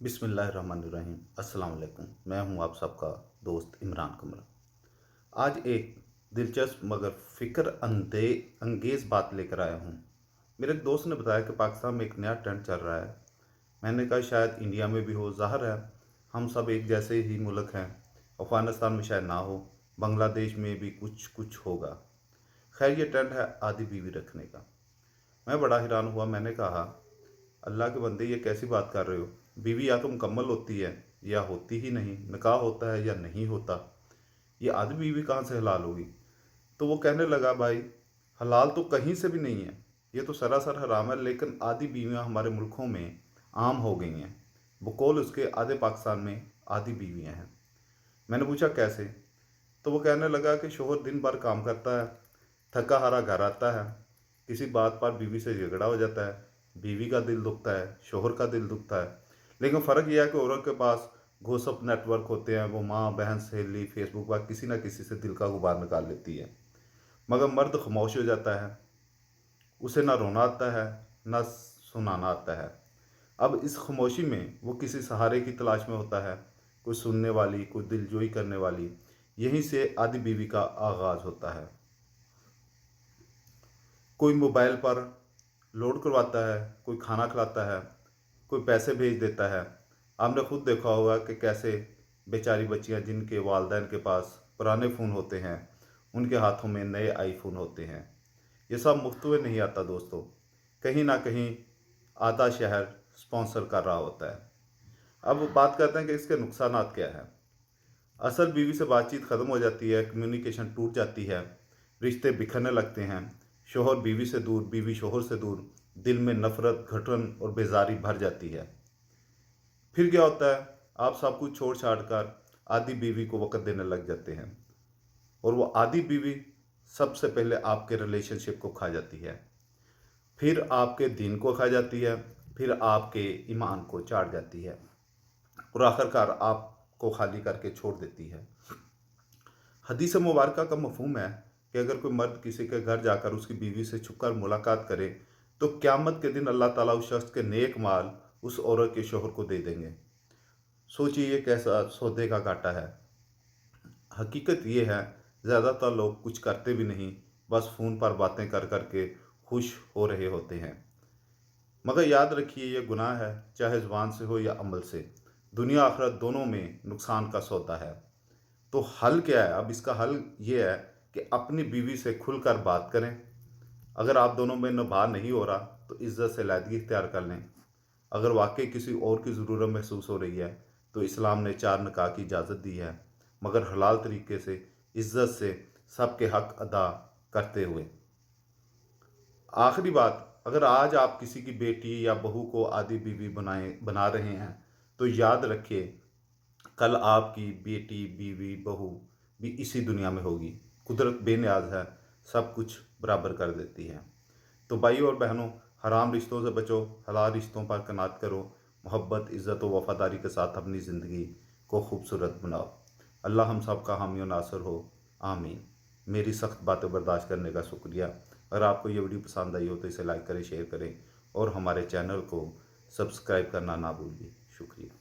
बिस्मिल्लाहिर्रहमानिर्रहीम। अस्सलाम वालेकुम। मैं हूं आप सबका दोस्त इमरान कमरा। आज एक दिलचस्प मगर फ़िक्र अंगेज़ बात लेकर आया हूं। मेरे एक दोस्त ने बताया कि पाकिस्तान में एक नया ट्रेंड चल रहा है। मैंने कहा शायद इंडिया में भी हो, ज़ाहिर है हम सब एक जैसे ही मुल्क हैं। अफ़गानिस्तान में शायद ना हो, बांग्लादेश में भी कुछ कुछ होगा। खैर, ये ट्रेंड है आधी बीवी रखने का। मैं बड़ा हैरान हुआ। मैंने कहा, अल्लाह के बंदे, ये कैसी बात कर रहे हो? बीवी या तो मुकम्मल होती है या होती ही नहीं, निकाह होता है या नहीं होता। ये आधी बीवी कहाँ से हलाल होगी? तो वो कहने लगा, भाई हलाल तो कहीं से भी नहीं है, ये तो सरासर हराम है, लेकिन आधी बीवियाँ हमारे मुल्कों में आम हो गई हैं। बकौल उसके आधे पाकिस्तान में आधी बीवियाँ हैं। मैंने पूछा कैसे? तो वो कहने लगा कि शोहर दिन भर काम करता है, थका हारा घर आता है, किसी बात पर बीवी से झगड़ा हो जाता है, बीवी का दिल दुखता है, शोहर का दिल दुखता है। लेकिन फ़र्क यह है कि औरत के पास गॉसिप नेटवर्क होते हैं, वो माँ बहन सहेली फेसबुक पर किसी न किसी से दिल का गुबार निकाल लेती है। मगर मर्द खामोश हो जाता है, उसे ना रोना आता है ना सुनाना आता है। अब इस खामोशी में वो किसी सहारे की तलाश में होता है, कोई सुनने वाली, कोई दिलजोई करने वाली। यहीं से आधी बीवी का आगाज़ होता है। कोई मोबाइल पर लोड करवाता है, कोई खाना खिलाता है, कोई पैसे भेज देता है। आपने खुद देखा होगा कि कैसे बेचारी बच्चियां जिनके वालिदैन के पास पुराने फ़ोन होते हैं, उनके हाथों में नए आईफोन होते हैं। ये सब मुफ्त में नहीं आता दोस्तों, कहीं ना कहीं आधा शहर स्पॉन्सर कर रहा होता है। अब बात करते हैं कि इसके नुकसानात क्या है। असल बीवी से बातचीत ख़त्म हो जाती है, कम्युनिकेशन टूट जाती है, रिश्ते बिखरने लगते हैं। शोहर बीवी से दूर, बीवी शोहर से दूर, दिल में नफ़रत, घुटन और बेजारी भर जाती है। फिर क्या होता है? आप सब कुछ छोड़ छाड़ कर आधी बीवी को वक़्त देने लग जाते हैं, और वो आधी बीवी सबसे पहले आपके रिलेशनशिप को खा जाती है, फिर आपके दीन को खा जाती है, फिर आपके ईमान को चाट जाती है, और आखिरकार आपको खाली करके छोड़ देती है। हदीस मुबारक का मफ़हूम है कि अगर कोई मर्द किसी के घर जाकर उसकी बीवी से छुपकर मुलाकात करे, तो क़यामत के दिन अल्लाह ताला उस शख्स के नेक माल उस औरत के शोहर को दे देंगे। सोचिए ये कैसा सौदे का घाटा है। हकीकत ये है, ज़्यादातर लोग कुछ करते भी नहीं, बस फ़ोन पर बातें कर कर के खुश हो रहे होते हैं। मगर याद रखिए, ये गुनाह है, चाहे ज़ुबान से हो या अमल से। दुनिया आखिरत दोनों में नुकसान का सौदा है। तो हल क्या है? अब इसका हल ये है कि अपनी बीवी से खुलकर बात करें। अगर आप दोनों में निभा नहीं हो रहा, तो इज़्ज़त से अलहदगी इख्तियार कर लें। अगर वाकई किसी और की ज़रूरत महसूस हो रही है, तो इस्लाम ने 4 निकाह की इजाज़त दी है, मगर हलाल तरीके से, इज़्ज़त से, सबके हक़ अदा करते हुए। आखिरी बात, अगर आज आप किसी की बेटी या बहू को आधी बीवी बना रहे हैं, तो याद रखिए कल आपकी बेटी, बीवी, बहू भी इसी दुनिया में होगी। कुदरत बेनियाज है, सब कुछ बराबर कर देती है। तो भाइयों और बहनों, हराम रिश्तों से बचो, हलाल रिश्तों पर कनात करो, मोहब्बत, इज़्ज़त और वफ़ादारी के साथ अपनी ज़िंदगी को खूबसूरत बनाओ। अल्लाह हम सब का हामी और नासर हो, आमीन। मेरी सख्त बातें बर्दाश्त करने का शुक्रिया। अगर आपको ये वीडियो पसंद आई हो तो इसे लाइक करें, शेयर करें, और हमारे चैनल को सब्सक्राइब करना ना भूलिए। शुक्रिया।